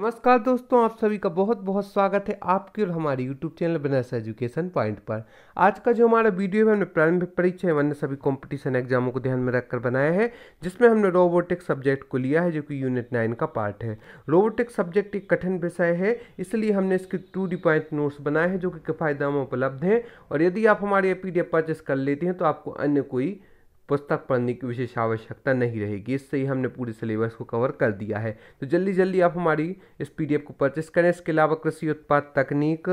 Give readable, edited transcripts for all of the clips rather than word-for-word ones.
नमस्कार दोस्तों, आप सभी का बहुत बहुत स्वागत है आपके और हमारे YouTube channel business education point पर। आज का जो हमारा वीडियो है हमने प्रारंभिक परीक्षा एवं अन्य सभी कंपटीशन एग्जामों को ध्यान में रखकर बनाया है, जिसमें हमने रोबोटिक्स सब्जेक्ट को लिया है जो कि यूनिट 9 का पार्ट है। रोबोटिक्स सब्जेक्ट एक कठिन विषय है, इसलिए हमने इसके 2D पॉइंट नोट्स बनाए हैं जो कि किफायती दामों में उपलब्ध हैं। और यदि आप हमारे PDF परचेस कर लेते हैं तो आपको अन्य कोई पुस्तक पढ़ने की विशेष आवश्यकता नहीं रहेगी। इससे ही हमने पूरे सिलेबस को कवर कर दिया है। तो जल्दी जल्दी आप हमारी इस PDF को परचेस करें। इसके अलावा कृषि उत्पाद तकनीक,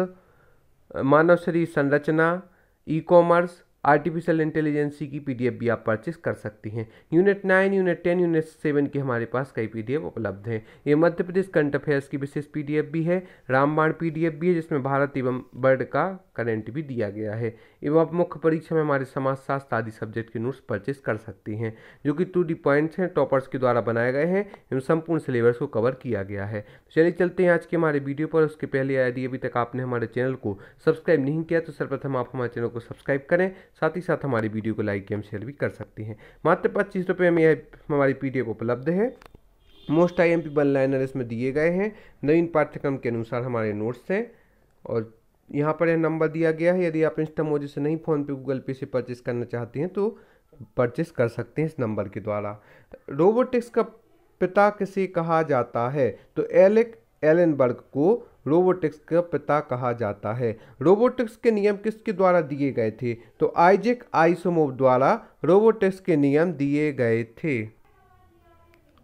मानव शरीर संरचना, ई-कॉमर्स, आर्टिफिशियल इंटेलिजेंसी की PDF भी आप परचेस कर सकती हैं। यूनिट 9, यूनिट 10, यूनिट 7 के हमारे पास कई PDF उपलब्ध हैं। ये मध्य प्रदेश करंट अफेयर्स की विशेष PDF भी है, रामबाण PDF भी है जिसमें भारत एवं वर्ल्ड का करंट भी दिया गया है। एवं आप मुख्य परीक्षा में हमारे समाजशास्त्र आदि सब्जेक्ट के नोट्स परचेस कर सकती हैं, जो कि 2D पॉइंट्स हैं, टॉपर्स के द्वारा बनाए गए हैं एवं संपूर्ण सिलेबस को कवर किया गया है। तो चलिए चलते हैं आज के हमारे वीडियो पर। उसके पहले यदि अभी तक आपने हमारे चैनल को सब्सक्राइब नहीं किया तो सर्वप्रथम आप हमारे चैनल को सब्सक्राइब करें, साथ ही साथ हमारी वीडियो को लाइक एवं शेयर भी कर सकती हैं। मात्र 25 रुपये में यह हमारी PDF उपलब्ध है। मोस्ट IMP 1 लाइनर इसमें दिए गए हैं, नवीन पाठ्यक्रम के अनुसार हमारे नोट्स हैं। और यहाँ पर यह नंबर दिया गया है, यदि आप इंस्टामोजी से नहीं फ़ोन पे गूगल पे से परचेस करना चाहते हैं तो परचेस कर सकते हैं इस नंबर के द्वारा। रोबोटिक्स का पिता किसे कहा जाता है? तो एलेक एलेनबर्ग को रोबोटिक्स का पिता कहा जाता है। रोबोटिक्स के नियम किसके द्वारा दिए गए थे? तो आइजैक आइसोमोव द्वारा रोबोटिक्स के नियम दिए गए थे।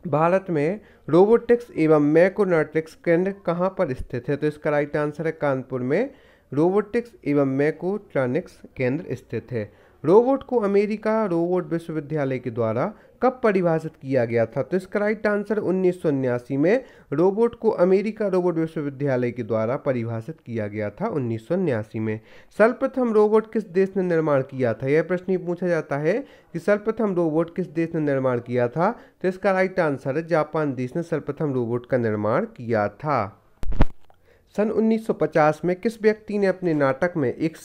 भारत में रोबोटिक्स एवं मैकोट्रॉनिक्स केंद्र कहाँ पर स्थित है? तो इसका राइट आंसर है कानपुर में रोबोटिक्स एवं मैकोट्रॉनिक्स केंद्र स्थित है। रोबोट को अमेरिका रोबोट विश्वविद्यालय के द्वारा कब परिभाषित किया गया था? तो इसका राइट आंसर 1979 में रोबोट को अमेरिका रोबोट विश्वविद्यालय के द्वारा परिभाषित किया गया था 1979 में। सर्वप्रथम रोबोट किस देश ने निर्माण किया था? यह प्रश्न पूछा जाता है कि सर्वप्रथम रोबोट किस देश ने निर्माण किया था? तो इसका राइट आंसर है जापान देश ने सर्वप्रथम रोबोट का निर्माण किया था। सन 1950 में किस व्यक्ति ने अपने नाटक में एक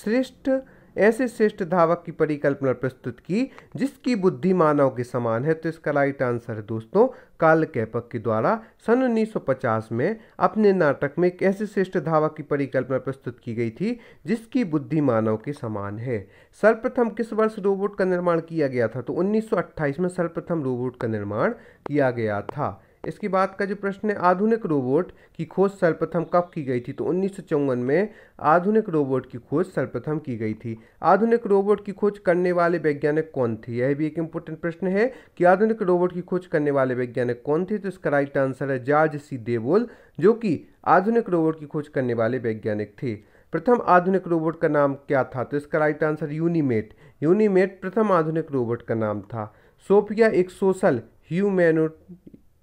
ऐसे श्रेष्ठ धावक की परिकल्पना प्रस्तुत की जिसकी बुद्धि मानव के समान है? तो इसका राइट आंसर है दोस्तों कार्ल कैपक के द्वारा सन 1950 में अपने नाटक में एक ऐसे श्रेष्ठ धावक की परिकल्पना प्रस्तुत की गई थी जिसकी बुद्धि मानव के समान है। सर्वप्रथम किस वर्ष रोबोट का निर्माण किया गया था? तो 1928 में सर्वप्रथम रोबोट का निर्माण किया गया था। इसके बाद का जो प्रश्न है, आधुनिक रोबोट की खोज सर्वप्रथम कब की गई थी? तो 1954 में आधुनिक रोबोट की खोज सर्वप्रथम की गई थी। आधुनिक रोबोट की खोज करने वाले वैज्ञानिक कौन थे? यह भी एक इम्पोर्टेंट प्रश्न है कि आधुनिक रोबोट की खोज करने वाले वैज्ञानिक कौन थे? तो इसका राइट आंसर है जॉर्ज सी देवोल, जो कि आधुनिक रोबोट की खोज करने वाले वैज्ञानिक थे। प्रथम आधुनिक रोबोट का नाम क्या था? तो इसका राइट आंसर यूनीमेट। यूनीमेट प्रथम आधुनिक रोबोट का नाम था। सोफिया एक सोशल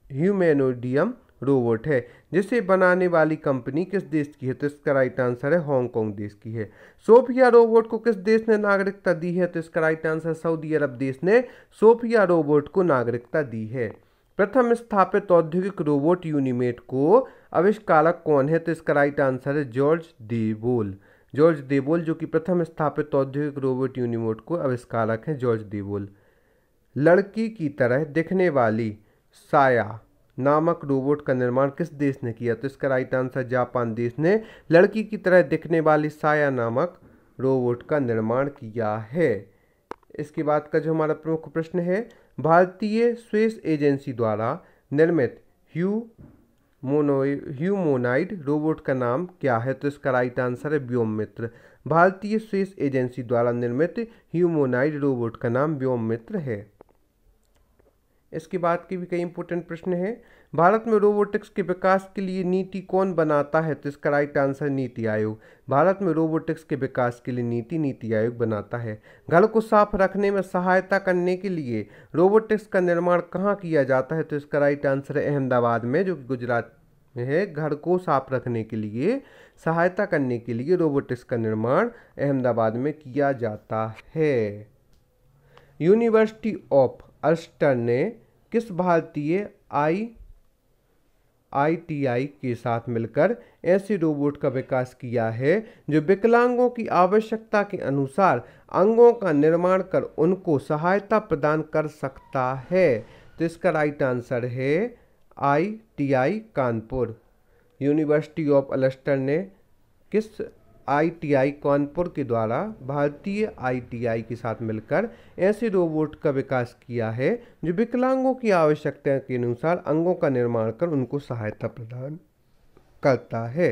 ह्यूमैनोइडियम रोबोट है जिसे बनाने वाली कंपनी किस देश की है? तो इसका राइट आंसर है हांगकांग देश की है। सोफिया रोबोट को किस देश ने नागरिकता दी है? तो इसका राइट आंसर सऊदी अरब देश ने सोफिया रोबोट को नागरिकता दी है। प्रथम स्थापित औद्योगिक रोबोट यूनीमेट को आविष्कारक कौन है? तो इसका राइट आंसर है जॉर्ज देवोल। जॉर्ज देवोल, जो कि प्रथम स्थापित औद्योगिक रोबोट यूनीमेट को आविष्कारक हैं, जॉर्ज देवोल। लड़की की तरह दिखने वाली साया नामक रोबोट का निर्माण किस देश ने किया? तो इसका राइट आंसर जापान देश ने लड़की की तरह दिखने वाली साया नामक रोबोट का निर्माण किया है। इसके बाद का जो हमारा प्रमुख प्रश्न है, भारतीय स्पेस एजेंसी द्वारा निर्मित ह्यूमोनाइड रोबोट का नाम क्या है? तो इसका राइट आंसर है व्योममित्र। भारतीय स्पेस एजेंसी द्वारा निर्मित ह्यूमोनाइड रोबोट का नाम व्योममित्र है। इसके बाद के भी कई इंपॉर्टेंट प्रश्न हैं। भारत में रोबोटिक्स के विकास के लिए नीति कौन बनाता है? तो इसका राइट आंसर नीति आयोग। भारत में रोबोटिक्स के विकास के लिए नीति आयोग बनाता है। घर को साफ रखने में सहायता करने के लिए रोबोटिक्स का निर्माण कहाँ किया जाता है? तो इसका राइट आंसर है अहमदाबाद में, जो कि गुजरात में है। घर को साफ रखने के लिए सहायता करने के लिए रोबोटिक्स का निर्माण अहमदाबाद में किया जाता है। यूनिवर्सिटी ऑफ अल्स्टर ने किस भारतीय IITI के साथ मिलकर ऐसे रोबोट का विकास किया है जो विकलांगों की आवश्यकता के अनुसार अंगों का निर्माण कर उनको सहायता प्रदान कर सकता है? तो इसका राइट आंसर है ITI Kanpur. University of Ulster ने किस ITI कानपुर के द्वारा भारतीय ITI के साथ मिलकर ऐसे रोबोट का विकास किया है जो विकलांगों की आवश्यकता के अनुसार अंगों का निर्माण कर उनको सहायता प्रदान करता है।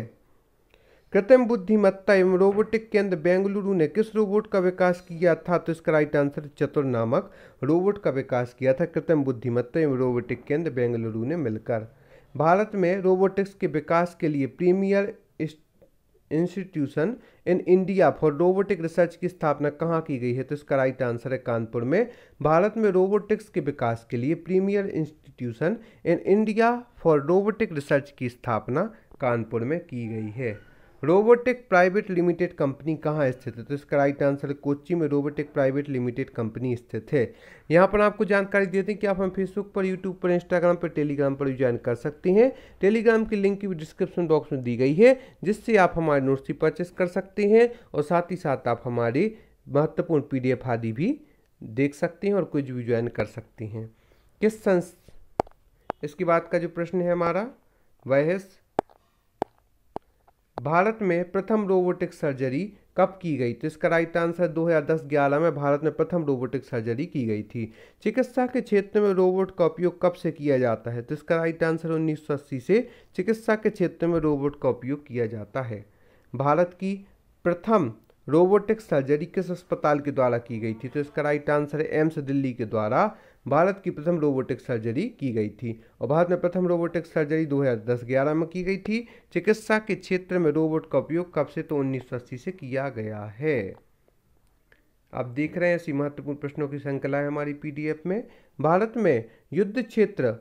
कृत्रिम बुद्धिमत्ता एवं रोबोटिक केंद्र बेंगलुरु ने किस रोबोट का विकास किया था? तो इसका राइट आंसर चतुर नामक रोबोट का विकास किया था कृत्रिम बुद्धिमत्ता एवं रोबोटिक केंद्र बेंगलुरु ने मिलकर। भारत में रोबोटिक्स के विकास के लिए premier institution in India for robotic research की स्थापना कहाँ की गई है? तो इसका राइट आंसर है कानपुर में। भारत में रोबोटिक्स के विकास के लिए premier institution in India for robotic research की स्थापना कानपुर में की गई है। रोबोटिक प्राइवेट लिमिटेड कंपनी कहाँ स्थित है? तो इसका राइट आंसर है कोच्चि में रोबोटिक प्राइवेट लिमिटेड कंपनी स्थित है। यहाँ पर आपको जानकारी देते हैं कि आप हम फेसबुक पर, यूट्यूब पर, इंस्टाग्राम पर, टेलीग्राम पर भी ज्वाइन कर सकते हैं। टेलीग्राम की लिंक भी डिस्क्रिप्शन बॉक्स में दी गई है, जिससे आप हमारे नोट्स भी परचेस कर सकते हैं और साथ ही साथ आप हमारी महत्वपूर्ण PDF आदि भी देख सकते हैं और कुछ भी ज्वाइन कर सकते हैं। इसके बाद का जो प्रश्न है हमारा वह है भारत में प्रथम रोबोटिक सर्जरी कब की गई? तो इसका राइट आंसर 2010-11 में भारत में प्रथम रोबोटिक सर्जरी की गई थी। चिकित्सा के क्षेत्र में रोबोट का उपयोग कब से किया जाता है? तो इसका राइट आंसर 1980 से चिकित्सा के क्षेत्र में रोबोट का उपयोग किया जाता है। भारत की प्रथम रोबोटिक सर्जरी किस अस्पताल के द्वारा की गई थी? तो इसका राइट आंसर है एम्स दिल्ली के द्वारा भारत की प्रथम रोबोटिक सर्जरी की गई थी। और भारत में प्रथम रोबोटिक सर्जरी 2010-11 में की गई थी। चिकित्सा के क्षेत्र में रोबोट का उपयोग कब से? तो 1980 से किया गया है। आप देख रहे हैं ऐसी महत्वपूर्ण प्रश्नों की श्रृंखला है हमारी PDF में। भारत में युद्ध क्षेत्र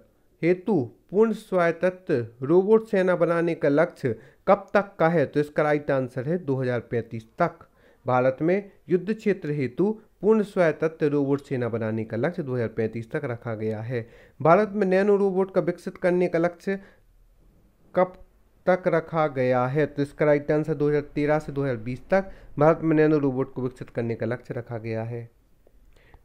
हेतु पूर्ण स्वायत्त रोबोट सेना बनाने का लक्ष्य कब तक का है? तो इसका राइट आंसर है 2035 तक। भारत में युद्ध क्षेत्र हेतु पूर्ण स्वायत्त रोबोट सेना बनाने का लक्ष्य 2035 तक रखा गया है। भारत में नैनो रोबोट का विकसित करने का लक्ष्य कब तक रखा गया है? तो इसका राइट आंसर 2013 से 2020 तक भारत में नैनो रोबोट को विकसित करने का लक्ष्य रखा गया है।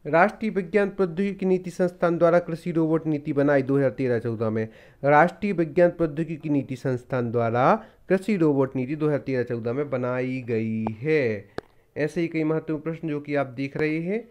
राष्ट्रीय विज्ञान प्रौद्योगिकी नीति संस्थान द्वारा कृषि रोबोट नीति बनाई 2013-14 में। राष्ट्रीय विज्ञान प्रौद्योगिकी नीति संस्थान द्वारा कृषि रोबोट नीति 2013-14 में बनाई गई है। ऐसे ही कई महत्वपूर्ण प्रश्न जो कि आप देख रहे हैं।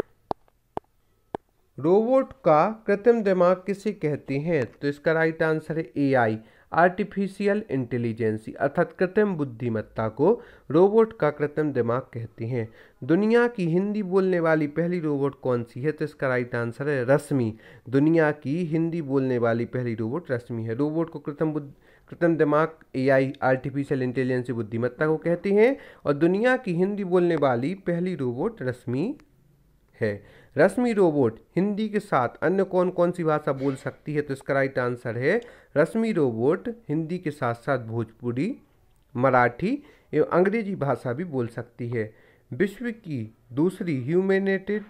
रोबोट का कृत्रिम दिमाग किसे कहते हैं? तो इसका राइट आंसर है AI आर्टिफिशियल इंटेलिजेंसी अर्थात कृत्रिम बुद्धिमत्ता को रोबोट का कृत्रिम दिमाग कहते हैं। दुनिया की हिंदी बोलने वाली पहली रोबोट कौन सी है? तो इसका राइट आंसर है रश्मि। दुनिया की हिंदी बोलने वाली पहली रोबोट रश्मि है। रोबोट को कृत्रिम दिमाग AI आर्टिफिशियल इंटेलिजेंस बुद्धिमत्ता को कहते हैं और दुनिया की हिंदी बोलने वाली पहली रोबोट रश्मि है। रश्मि रोबोट हिंदी के साथ अन्य कौन कौन सी भाषा बोल सकती है? तो इसका राइट आंसर है रश्मि रोबोट हिंदी के साथ साथ भोजपुरी, मराठी एवं अंग्रेजी भाषा भी बोल सकती है। विश्व की दूसरी ह्यूमैनेटेड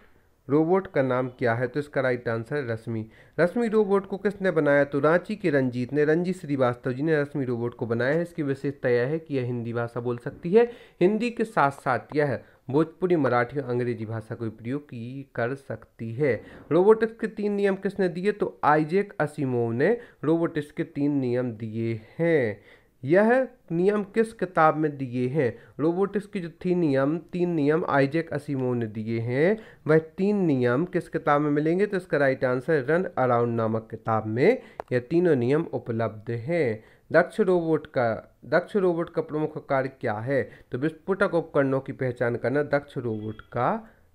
रोबोट का नाम क्या है? तो इसका राइट आंसर है रश्मि। रश्मि रोबोट को किसने बनाया? तो रांची के रंजीत श्रीवास्तव जी ने रश्मि रोबोट को बनाया है। इसकी विशेषता यह है कि यह हिंदी भाषा बोल सकती है। हिंदी के साथ साथ यह भोजपुरी, मराठी और अंग्रेजी भाषा का प्रयोग कर सकती है। रोबोटिक्स के 3 नियम किसने दिए? तो आइजैक असिमोव ने रोबोटिक्स के 3 नियम दिए हैं। यह नियम किस किताब में दिए हैं? रोबोटिक्स की जो 3 नियम आइजैक असिमोव ने दिए हैं, वह 3 नियम किस किताब में मिलेंगे? तो इसका राइट आंसर रन अराउंड नामक किताब में यह तीनों नियम उपलब्ध हैं। दक्ष रोबोट का प्रमुख कार्य क्या है? तो विस्फोटक उपकरणों की पहचान करना दक्ष रोबोट का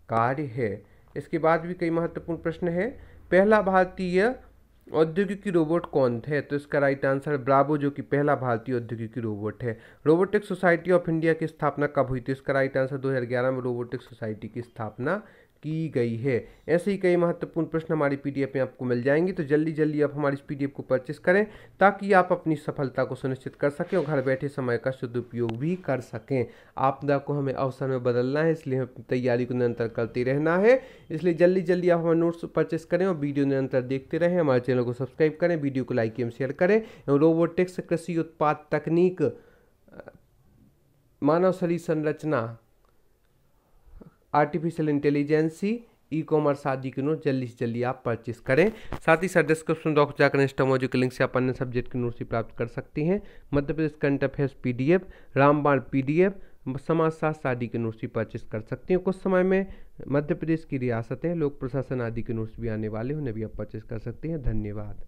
कार्य है। इसके बाद भी कई महत्वपूर्ण प्रश्न है। पहला भारतीय औद्योगिकी रोबोट कौन थे? तो इसका राइट आंसर ब्रावो, जो कि पहला भारतीय औद्योगिकी रोबोट है। रोबोटिक सोसाइटी ऑफ इंडिया की स्थापना कब हुई? तो इसका राइट आंसर 2011 में रोबोटिक सोसाइटी की स्थापना की गई है। ऐसे ही कई महत्वपूर्ण प्रश्न हमारी PDF में आपको मिल जाएंगी, तो जल्दी जल्दी आप हमारी इस PDF को परचेस करें ताकि आप अपनी सफलता को सुनिश्चित कर सकें और घर बैठे समय का सदुपयोग भी कर सकें। आपदा को हमें अवसर में बदलना है, इसलिए हमें अपनी तैयारी को निरंतर करते रहना है। इसलिए जल्दी जल्दी आप हमारे नोट्स परचेस करें और वीडियो निरंतर देखते रहें। हमारे चैनल को सब्सक्राइब करें, वीडियो को लाइक एवं शेयर करें एवं रोबोटिक्स, कृषि उत्पाद तकनीक, मानव शरीर संरचना, आर्टिफिशियल इंटेलिजेंसी ई कॉमर्स आदि के नोट्स जल्दी से जल्दी आप परचेस करें। साथ ही साथ डिस्क्रिप्शन बॉक्स जाकर इंस्टामोजो के लिंक से आप अन्य सब्जेक्ट के नोट्स भी प्राप्त कर सकती हैं। Madhya Pradesh current affairs PDF, रामबाण PDF, समाजशास्त्र आदि के नोट्स भी परचेस कर सकती हैं। कुछ समय में मध्य प्रदेश की रियासतें, लोक प्रशासन आदि के नोट्स भी आने वाले हैं, उन्हें भी आप परचेस कर सकती हैं। धन्यवाद।